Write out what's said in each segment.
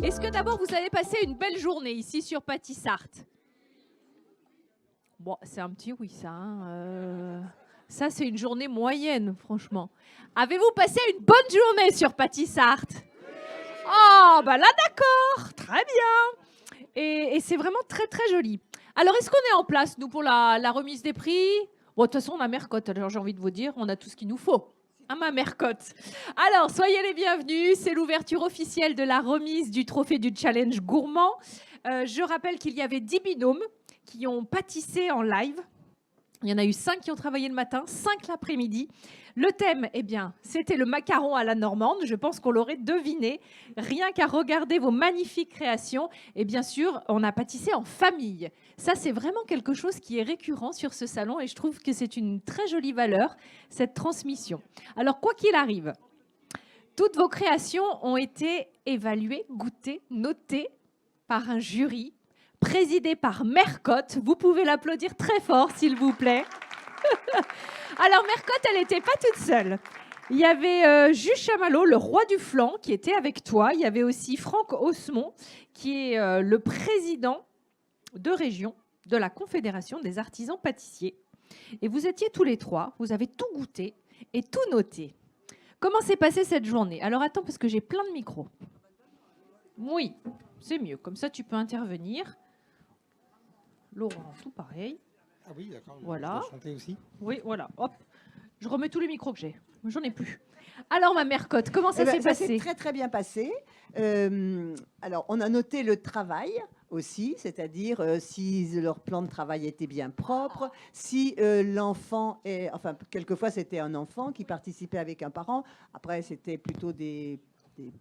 Est-ce que d'abord vous avez passé une belle journée ici sur Patissart? Bon, c'est un petit oui ça. Ça, c'est une journée moyenne, franchement. Avez-vous passé une bonne journée sur Patissart? Oh, bah là, d'accord. Très bien. Et c'est vraiment très, très joli. Alors, est-ce qu'on est en place, nous, pour la remise des prix? Bon, de toute façon, on a Mercotte, alors j'ai envie de vous dire, on a tout ce qu'il nous faut. Hein, ma Mercotte. Alors, soyez les bienvenus. C'est l'ouverture officielle de la remise du trophée du challenge gourmand. Je rappelle qu'il y avait 10 binômes qui ont pâtissé en live. Il y en a eu 5 qui ont travaillé le matin, 5 l'après-midi. Le thème, eh bien, c'était le macaron à la normande. Je pense qu'on l'aurait deviné. Rien qu'à regarder vos magnifiques créations. Et bien sûr, on a pâtissé en famille. Ça, c'est vraiment quelque chose qui est récurrent sur ce salon. Et je trouve que c'est une très jolie valeur, cette transmission. Alors, quoi qu'il arrive, toutes vos créations ont été évaluées, goûtées, notées par un jury présidé par Mercotte. Vous pouvez l'applaudir très fort, s'il vous plaît. Alors, Mercotte, elle n'était pas toute seule. Il y avait Jules Chamallow, le roi du flan, qui était avec toi. Il y avait aussi Franck Osmond, qui est le président de région de la Confédération des artisans pâtissiers. Et vous étiez tous les trois, vous avez tout goûté et tout noté. Comment s'est passée cette journée? Alors, attends, parce que j'ai plein de micros. Oui, c'est mieux. Comme ça, tu peux intervenir. Laurent, tout pareil. Ah oui, d'accord. Voilà. Je dois chanter aussi. Oui, voilà. Hop. Je remets tous les micros que j'ai. J'en ai plus. Alors, ma Mercotte, comment ça s'est Ça passé? s'est très très bien passé. Alors, on a noté le travail aussi, c'est-à-dire si leur plan de travail était bien propre, si l'enfant est, enfin, quelquefois c'était un enfant qui participait avec un parent. Après, c'était plutôt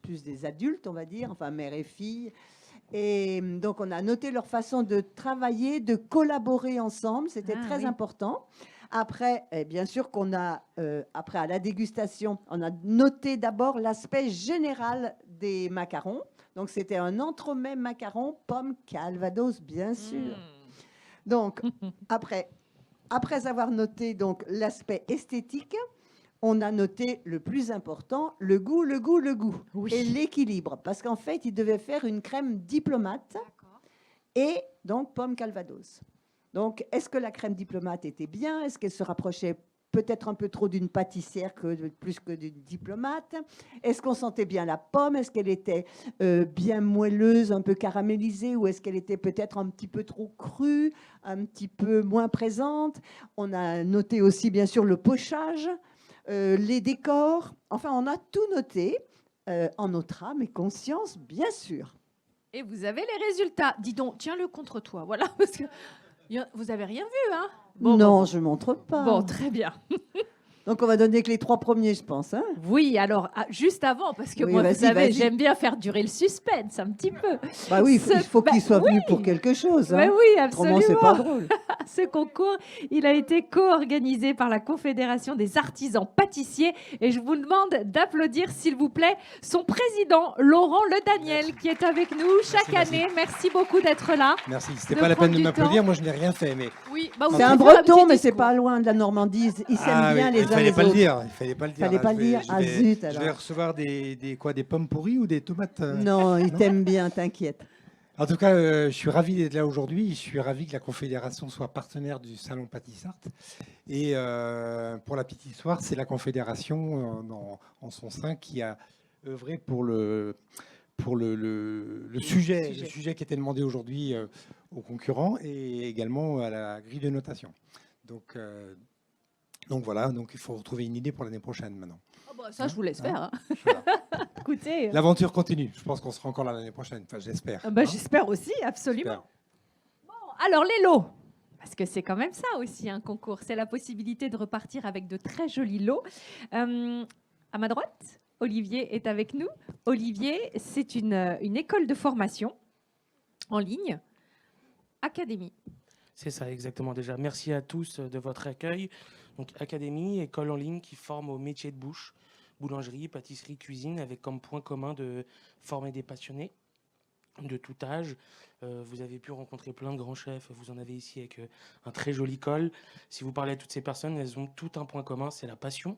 plus des adultes, on va dire, enfin mère et fille. Et donc, on a noté leur façon de travailler, de collaborer ensemble. C'était très important. Après, bien sûr qu'on a, après à la dégustation, on a noté d'abord l'aspect général des macarons. Donc, c'était un entremets macaron, pomme, calvados, bien sûr. Donc, après avoir noté donc l'aspect esthétique, on a noté le plus important, le goût. Oui. Et l'équilibre. Parce qu'en fait, il devait faire une crème diplomate et donc pomme calvados. Donc, est-ce que la crème diplomate était bien? Est-ce qu'elle se rapprochait peut-être un peu trop d'une pâtissière plus que d'une diplomate? Est-ce qu'on sentait bien la pomme? Est-ce qu'elle était bien moelleuse, un peu caramélisée? Ou est-ce qu'elle était peut-être un petit peu trop crue, un petit peu moins présente? On a noté aussi, bien sûr, le pochage. Les décors, enfin, on a tout noté en notre âme et conscience, bien sûr. Et vous avez les résultats. Dis donc, tiens-le contre toi. Voilà, parce que vous avez rien vu, hein? Non, je ne montre pas. Bon, très bien. Donc, on va donner que les 3 premiers, je pense. Hein. Oui, alors, juste avant, parce que oui, moi, vous savez, j'aime bien faire durer le suspense un petit peu. Bah oui, il faut qu'il soit venu pour quelque chose. Hein. Oui, absolument. Autrement, c'est pas drôle. Ce concours, il a été co-organisé par la Confédération des artisans pâtissiers. Et je vous demande d'applaudir, s'il vous plaît, son président, Laurent Le Daniel, qui est avec nous chaque année. Merci beaucoup d'être là. Merci. C'était pas la peine de m'applaudir. Moi, je n'ai rien fait. Mais... Oui, bah, c'est un breton, mais c'est pas loin de la Normandie. Ils s'aiment bien les uns les autres. Il fallait pas le dire. Il fallait pas le dire. Fallait pas le dire. Ah zut alors. Je vais recevoir des pommes pourries ou des tomates Non, ils t'aiment bien, t'inquiète. En tout cas, je suis ravi d'être là aujourd'hui. Je suis ravi que la Confédération soit partenaire du Salon Patissart. Et pour la petite histoire, c'est la Confédération en son sein qui a œuvré pour le sujet qui était demandé aujourd'hui aux concurrents et également à la grille de notation. Donc voilà, donc il faut retrouver une idée pour l'année prochaine maintenant. Oh bah ça, je vous laisse faire. Hein. Voilà. Écoutez, l'aventure continue. Je pense qu'on sera encore là l'année prochaine. Enfin, j'espère. Bah, j'espère aussi, absolument. Bon, alors les lots, parce que c'est quand même ça aussi un concours. C'est la possibilité de repartir avec de très jolis lots. À ma droite, Olivier est avec nous. Olivier, c'est une école de formation en ligne, Académie. C'est ça, exactement. Déjà, merci à tous de votre accueil. Donc, Académie, école en ligne qui forme au métier de bouche, boulangerie, pâtisserie, cuisine, avec comme point commun de former des passionnés. de tout âge. Vous avez pu rencontrer plein de grands chefs, vous en avez ici avec un très joli col. Si vous parlez à toutes ces personnes, elles ont tout un point commun, c'est la passion.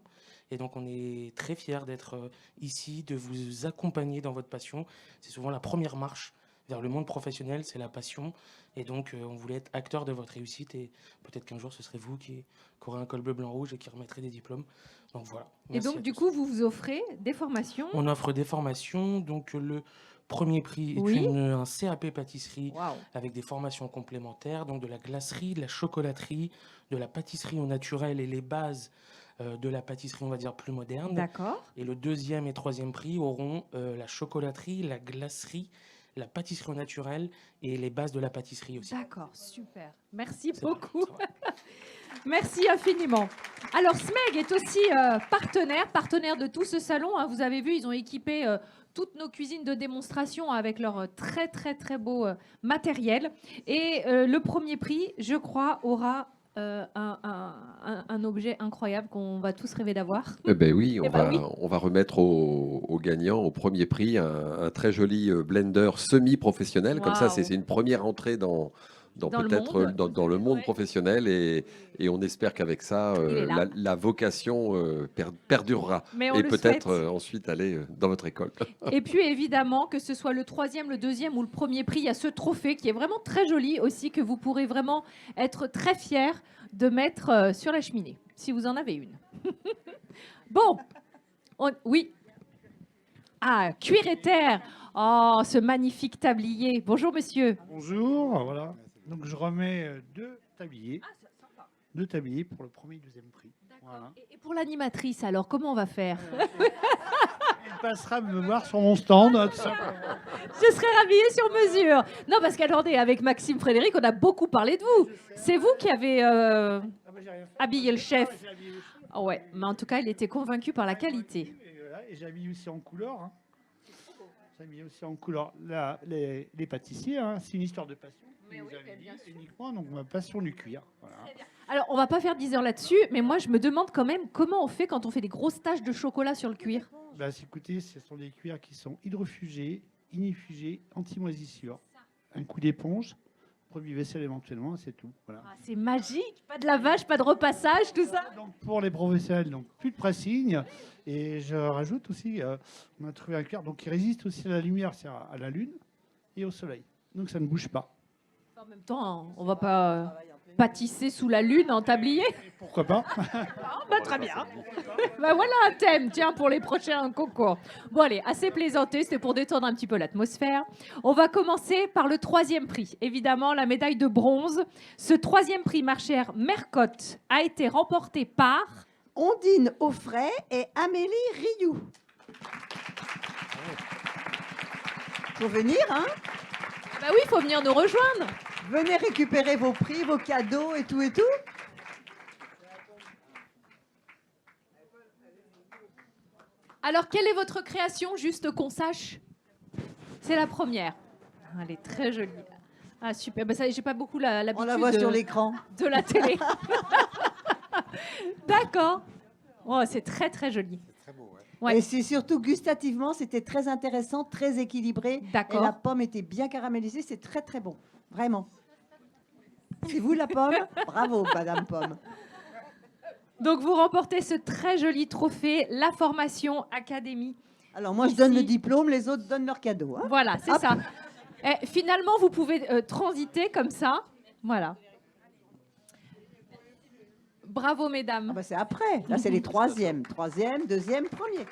Et donc on est très fiers d'être ici, de vous accompagner dans votre passion. C'est souvent la première marche vers le monde professionnel, c'est la passion. Et donc on voulait être acteur de votre réussite et peut-être qu'un jour ce serait vous qui aurez un col bleu, blanc, rouge et qui remettrez des diplômes. Donc voilà. Et Merci donc, à du tous. coup, vous vous offrez des formations. On offre des formations, donc le premier prix est Oui. un CAP pâtisserie Waouh. avec des formations complémentaires, donc de la glacerie, de la chocolaterie, de la pâtisserie au naturel et les bases de la pâtisserie, on va dire, plus moderne. D'accord. Et le deuxième et troisième prix auront la chocolaterie, la glacerie, la pâtisserie au naturel et les bases de la pâtisserie aussi. D'accord, super. Merci C'est beaucoup. vrai, c'est vrai. Merci infiniment. Alors, SMEG est aussi partenaire de tout ce salon. Hein. Vous avez vu, ils ont équipé toutes nos cuisines de démonstration avec leur très, très, très beau matériel. Et le premier prix, je crois, aura un objet incroyable qu'on va tous rêver d'avoir. Eh ben oui, Eh ben oui. on va remettre aux gagnants, au premier prix, un très joli blender semi-professionnel. Comme ça, Waouh. c'est une première entrée dans Dans le peut-être monde. dans le monde Ouais. professionnel. Et on espère qu'avec ça, Il est là. la vocation perdurera. Mais on Et le peut-être souhaite. ensuite aller dans votre école. Et puis évidemment, que ce soit le troisième, le deuxième ou le premier prix, il y a ce trophée qui est vraiment très joli aussi, que vous pourrez vraiment être très fiers de mettre sur la cheminée, si vous en avez une. Bon, oui. Ah, cuir et terre. Oh, ce magnifique tablier. Bonjour monsieur. Bonjour, voilà. Donc je remets deux tabliers. Deux tabliers pour le premier et deuxième prix. Voilà. Et pour l'animatrice, alors, comment on va faire? Il passera me voir sur mon stand, tout simplement. Je serai rhabillée sur mesure. Non, parce qu'attendez, avec Maxime Frédéric, on a beaucoup parlé de vous. C'est vous qui avez Ah bah, j'ai rien fait. habillé le chef. Ah, j'ai habillé le chef. Ah ouais, mais en tout cas, il était convaincu par la qualité. Et, voilà, et j'ai habillé aussi en couleur. Hein. J'ai habillé aussi en couleur. Là, les pâtissiers, hein, c'est une histoire de passion. Mais Vous oui, avez mais dit, bien sûr. uniquement, donc ma passion du cuir. Voilà. Alors, on va pas faire 10 heures là-dessus, mais moi, je me demande quand même comment on fait quand on fait des grosses taches de chocolat sur le cuir. Bah, écoutez, ce sont des cuirs qui sont hydrofugés, inifugés, anti-moisissure. Un coup d'éponge, produit vaisselle éventuellement, c'est tout. Voilà. Ah, c'est magique, pas de lavage, pas de repassage, tout ça. Donc pour les professionnels, donc plus de pressing. Et je rajoute aussi, on a trouvé un cuir donc qui résiste aussi à la lumière, c'est-à-dire à la lune et au soleil. Donc ça ne bouge pas. En même temps, on va pas pâtisser sous la lune en tablier. Et pourquoi pas? Bah, très bien. Bah, voilà un thème, tiens, pour les prochains concours. Bon, allez, assez plaisanté, c'était pour détendre un petit peu l'atmosphère. On va commencer par le troisième prix. Évidemment, la médaille de bronze. Ce troisième prix, ma chère Mercotte, a été remporté par... Ondine Offray et Amélie Rioux. Faut venir, hein? Bah oui, il faut venir nous rejoindre. Venez récupérer vos prix, vos cadeaux et tout et tout. Alors, quelle est votre création, juste qu'on sache? C'est la première. Ah, elle est très jolie. Ah, super. Bah, ça, j'ai pas beaucoup On l'habitude la voit sur l'écran. de la télé. D'accord. Oh, c'est très, très joli. Très beau, ouais. Ouais. Et c'est surtout gustativement, c'était très intéressant, très équilibré. Et D'accord. la pomme était bien caramélisée, c'est très très bon. Vraiment. C'est vous la pomme? Bravo, Madame Pomme. Donc, vous remportez ce très joli trophée, la formation Académie. Alors moi, je donne le Ici. diplôme, les autres donnent leur cadeau. Hein. Voilà, c'est Hop. ça. Et finalement, vous pouvez transiter comme ça. Voilà. Bravo, Ah mesdames. bah, c'est après. Là, c'est les troisièmes. Troisième, deuxième, premier.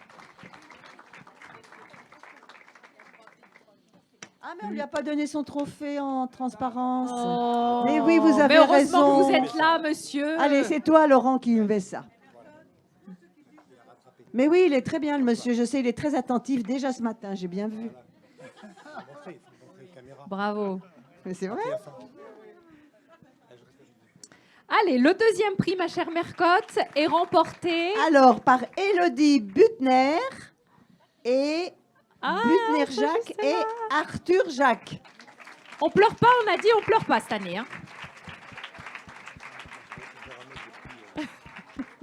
Ah, mais on lui a pas donné son trophée en transparence. Oh. Mais oui, vous avez Mais heureusement raison. que vous êtes là, monsieur. Allez, c'est toi, Laurent, qui me fait ça. Mais oui, il est très bien, le monsieur. Je sais, il est très attentif déjà ce matin. J'ai bien vu. Bravo. Mais c'est vrai. Allez, le deuxième prix, ma chère Mercotte, est remporté. Alors, par Élodie Butner et Ah, Butner ça, je Jacques sais et Arthur Jacques. On pleure pas, on a dit on pleure pas cette année. Hein.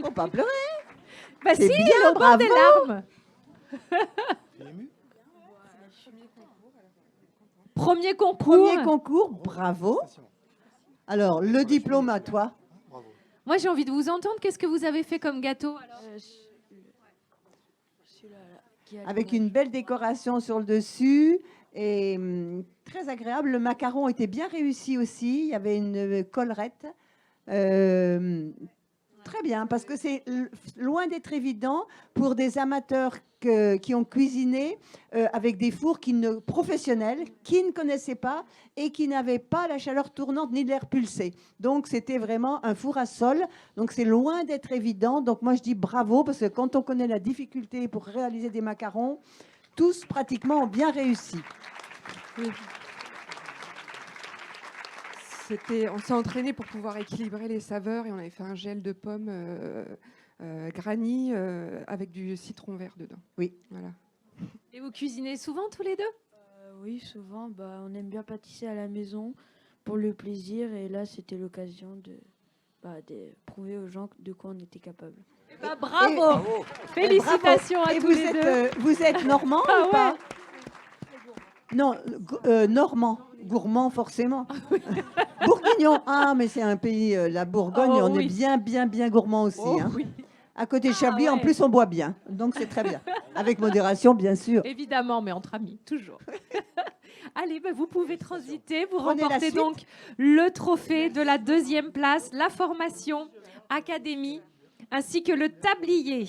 Faut pas pleurer. Bah C'est si, bien, au bord des bravo. larmes. Premier concours. Premier concours, bravo. Alors, le diplôme à toi. Moi, j'ai envie de vous entendre. Qu'est-ce que vous avez fait comme gâteau alors? Avec une belle décoration sur le dessus et très agréable. Le macaron était bien réussi aussi. Il y avait une collerette. Très bien, parce que c'est loin d'être évident pour des amateurs qui ont cuisiné avec des fours professionnels, qui ne connaissaient pas et qui n'avaient pas la chaleur tournante ni l'air pulsé. Donc, c'était vraiment un four à sol. Donc, c'est loin d'être évident. Donc, moi, je dis bravo, parce que quand on connaît la difficulté pour réaliser des macarons, tous pratiquement ont bien réussi. Oui. On s'est entraîné pour pouvoir équilibrer les saveurs et on avait fait un gel de pommes granny avec du citron vert dedans. Oui. Voilà. Et vous cuisinez souvent tous les deux? Oui, souvent. On aime bien pâtisser à la maison pour le plaisir. Et là, c'était l'occasion de prouver aux gens de quoi on était capable. Bravo. Félicitations à Et tous les deux. Vous êtes normand Ah ou pas? Non, normand. Gourmand, forcément. Bourguignon. Ah, mais c'est un pays, la Bourgogne, Oh, on oui. est bien gourmand aussi. Oh, hein. oui. À côté de Chablis, en ouais. plus, on boit bien. Donc, c'est très bien. Avec modération, bien sûr. Évidemment, mais entre amis, toujours. Allez, vous pouvez transiter. Vous Prenez la remportez suite. donc le trophée de la 2e place, la formation académie, ainsi que le tablier.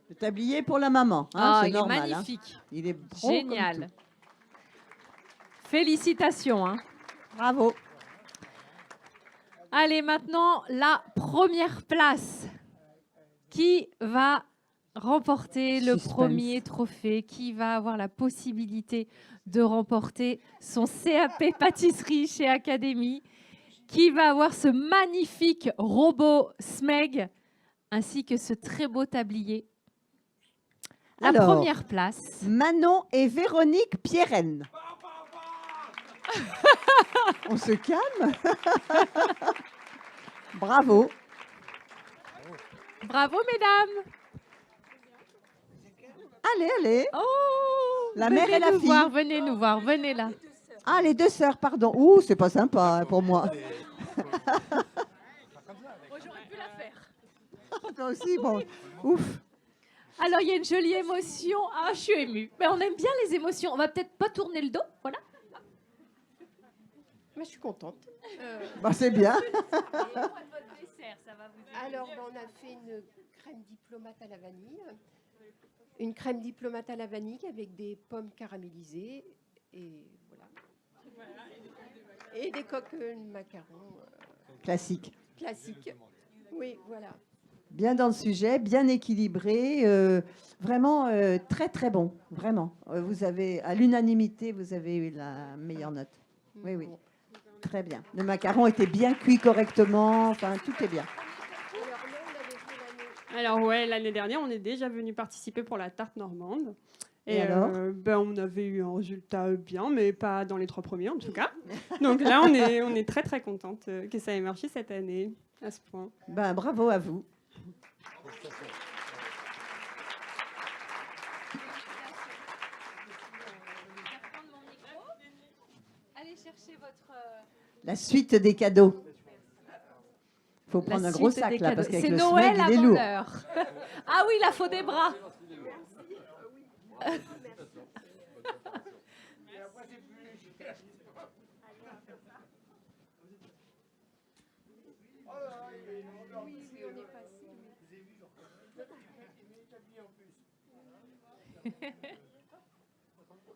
Le tablier pour la maman. hein, Ah, c'est il normal. est hein. magnifique. Il est rond comme Génial. tout. Félicitations. Hein. Bravo. Allez, maintenant, la première place. Qui va remporter le Suspense. premier trophée? Qui va avoir la possibilité de remporter son CAP pâtisserie chez Académie? Qui va avoir ce magnifique robot Smeg ainsi que ce très beau tablier? La Alors, première place. Manon et Véronique Pierren. On se calme. Bravo. Bravo, mesdames. Allez. Oh, La mère et la nous fille. voir, venez nous voir, venez là. Ah, les deux sœurs, pardon. Ouh, c'est pas sympa hein, pour moi. J'aurais pu la faire. Toi aussi, bon. Ouf. Alors, il y a une jolie émotion. Ah, je suis émue. Mais on aime bien les émotions. On va peut-être pas tourner le dos, voilà. Mais je suis contente. Bah, c'est bien. Alors, on a fait une crème diplomate à la vanille. Une crème diplomate à la vanille avec des pommes caramélisées. Et voilà. Et des coques macarons Classique. classiques. Oui, voilà. Bien dans le sujet, bien équilibré. Vraiment très, très bon. Vraiment. Vous avez, à l'unanimité, vous avez eu la meilleure note. Oui. Très bien. Le macaron était bien cuit correctement. Enfin, tout est bien. Alors ouais, l'année dernière, on est déjà venu participer pour la tarte normande. Et alors on avait eu un résultat bien, mais pas dans les 3 premiers en tout cas. Donc là, on est très très contente que ça ait marché cette année à ce point. Ben, bravo à vous. Allez chercher votre... La suite des cadeaux. Il faut La prendre un gros suite sac des là, cadeaux. parce qu'avec C'est le Noël smeg, il est avant lourd. l'heure. Ah oui, la faut des bras.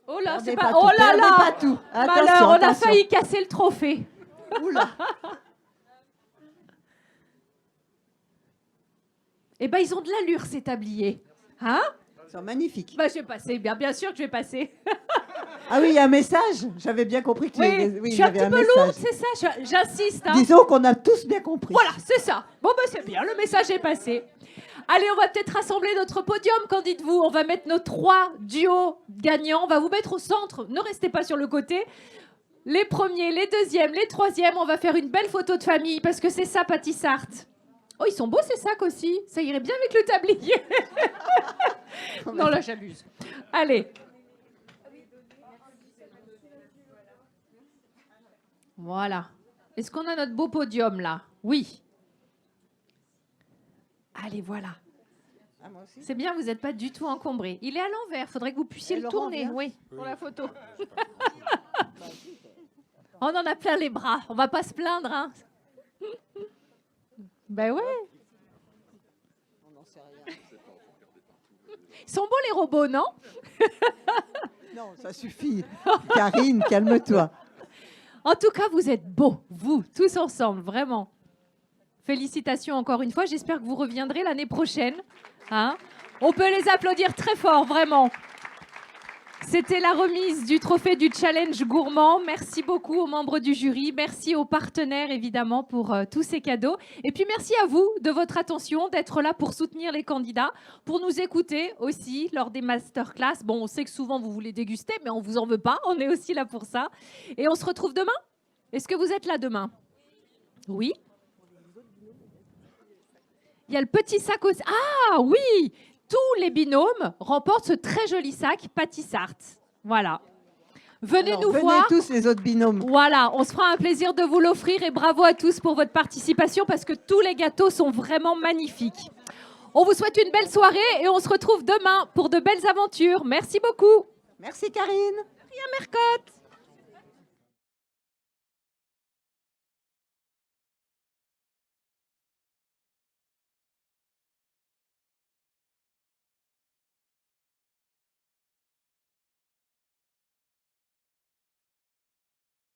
Oh là, Perdez c'est pas pas... tout, Oh là perdez là. pas tout. Malheur, Attention, on a attention. failli casser le trophée. Oula. Eh ben, ils ont de l'allure, ces tabliers. Hein? Ils sont magnifiques. Bah, je vais passer. Bien sûr que je vais passer. Ah oui, il y a un message. J'avais bien compris que tu Oui, je il suis y un avait petit un peu message. lourde, c'est ça. J'insiste. Hein. Disons qu'on a tous bien compris. Voilà, c'est ça. Bon, ben c'est bien, le message est passé. Allez, on va peut-être rassembler notre podium, qu'en dites-vous? On va mettre nos 3 duos gagnants. On va vous mettre au centre. Ne restez pas sur le côté. Les premiers, les deuxièmes, les troisièmes. On va faire une belle photo de famille parce que c'est ça, Pâtissart. Oh, ils sont beaux ces sacs aussi. Ça irait bien avec le tablier. Non, là, j'abuse. Allez, Voilà. Est-ce qu'on a notre beau podium là? Oui. Allez, voilà. Ah, moi aussi. C'est bien, vous n'êtes pas du tout encombré. Il est à l'envers, il faudrait que vous puissiez Et le Laurent tourner, vient oui, pour la photo. On en a plein les bras, on va pas se plaindre. Hein. Ben ouais. On n'en sait rien. Ils sont beaux les robots, non? Non, ça suffit. Karine, calme-toi. En tout cas, vous êtes beaux, vous, tous ensemble, vraiment. Félicitations encore une fois. J'espère que vous reviendrez l'année prochaine. Hein, on peut les applaudir très fort, vraiment. C'était la remise du trophée du challenge gourmand. Merci beaucoup aux membres du jury. Merci aux partenaires, évidemment, pour tous ces cadeaux. Et puis, merci à vous de votre attention, d'être là pour soutenir les candidats, pour nous écouter aussi lors des masterclass. Bon, on sait que souvent, vous voulez déguster, mais on ne vous en veut pas. On est aussi là pour ça. Et on se retrouve demain. Est-ce que vous êtes là demain? Oui. Il y a le petit sac aussi. Ah oui! Tous les binômes remportent ce très joli sac Patissart. Voilà. Venez Alors, nous venez voir. tous les autres binômes. Voilà, on se fera un plaisir de vous l'offrir et bravo à tous pour votre participation parce que tous les gâteaux sont vraiment magnifiques. On vous souhaite une belle soirée et on se retrouve demain pour de belles aventures. Merci beaucoup. Merci Karine. Rien, Mercotte.